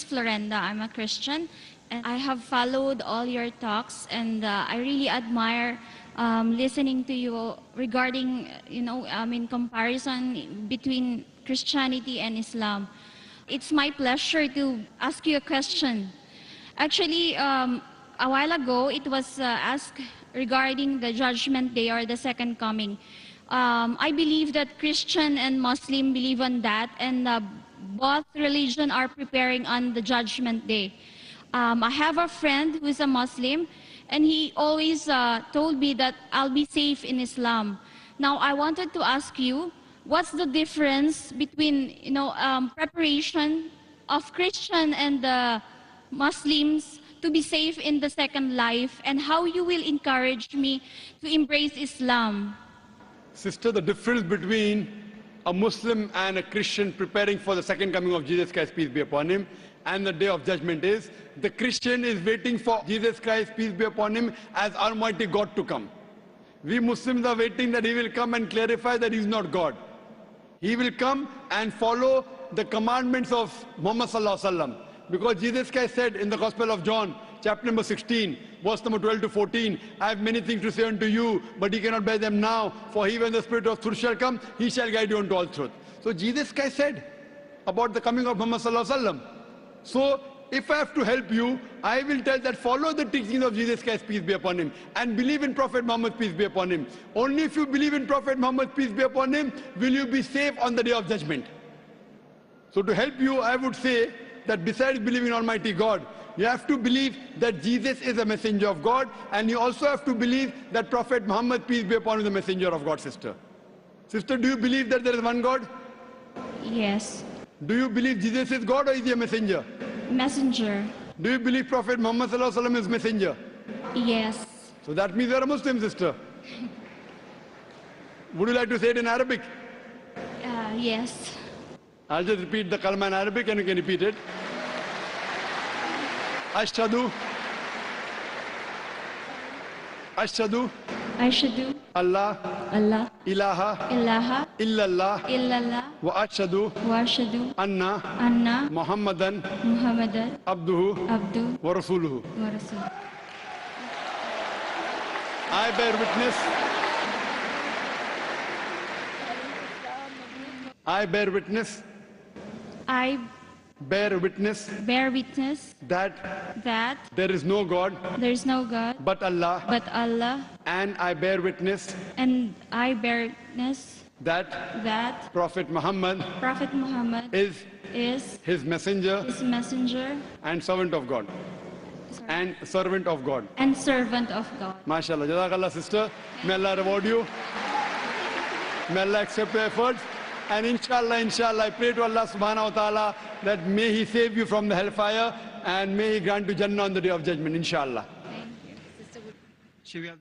Florenda. I'm a Christian, and I have followed all your talks, and I really admire listening to you regarding, in comparison between Christianity and Islam. It's my pleasure to ask you a question. Actually, a while ago, it was asked regarding the Judgment Day or the Second Coming. I believe that Christian and Muslim believe on that, and both religion are preparing on the Judgment Day. I have a friend who is a Muslim, and he always told me that I'll be safe in Islam. Now, I wanted to ask you, what's the difference between preparation of Christian and the Muslims to be safe in the second life, and how you will encourage me to embrace Islam? Sister, the difference between a Muslim and a Christian preparing for the second coming of Jesus Christ, peace be upon him, and the day of judgment is, the Christian is waiting for Jesus Christ, peace be upon him, as Almighty God to come. We Muslims are waiting that he will come and clarify that he is not God. He will come and follow the commandments of Muhammad Sallallahu Alaihi Wasallam. Because Jesus Christ said in the Gospel of John, chapter number 16, verse number 12 to 14, I have many things to say unto you, but ye cannot bear them now, for he, when the Spirit of truth shall come, he shall guide you unto all truth. So Jesus Christ said about the coming of Muhammad Sallallahu Alaihi Wasallam. So if I have to help you, I will tell that follow the teachings of Jesus Christ, peace be upon him, and believe in Prophet Muhammad, peace be upon him. Only if you believe in Prophet Muhammad, peace be upon him, will you be safe on the day of judgment. So to help you, I would say that besides believing in Almighty God, you have to believe that Jesus is a messenger of God, and you also have to believe that Prophet Muhammad, peace be upon him, is the messenger of God, sister. Sister, do you believe that there is one God? Yes. Do you believe Jesus is God, or is he a messenger? Messenger. Do you believe Prophet Muhammad Sallallahu Alaihi Wasallam is messenger? Yes. So that means you are a Muslim, sister. Would you like to say it in Arabic? Yes. I'll just repeat the kalma in Arabic and you can repeat it. Ashhadu. Ashhadu. Ashhadu. Allah. Allah. Ilaha. Ilaha. Illallah. Illallah. Wa ashhadu. Wa ashhadu. Anna. Anna. Muhammadan. Muhammadan. Abduhu. Abdu. Wa rasuluhu. Wa Rasul. I bear witness. I bear witness. I Bear witness bear witness that that there is no God there is no God but Allah, but Allah, and I bear witness and I bear witness that that Prophet Muhammad Prophet Muhammad is is his messenger his messenger and servant of God. And servant of God. and servant of God. MashaAllah. Jazakallah, sister. May Allah reward you. May Allah accept your efforts. And inshallah, I pray to Allah subhanahu wa ta'ala that may he save you from the hellfire and may he grant you Jannah on the day of judgment, inshallah. Thank you. Should we have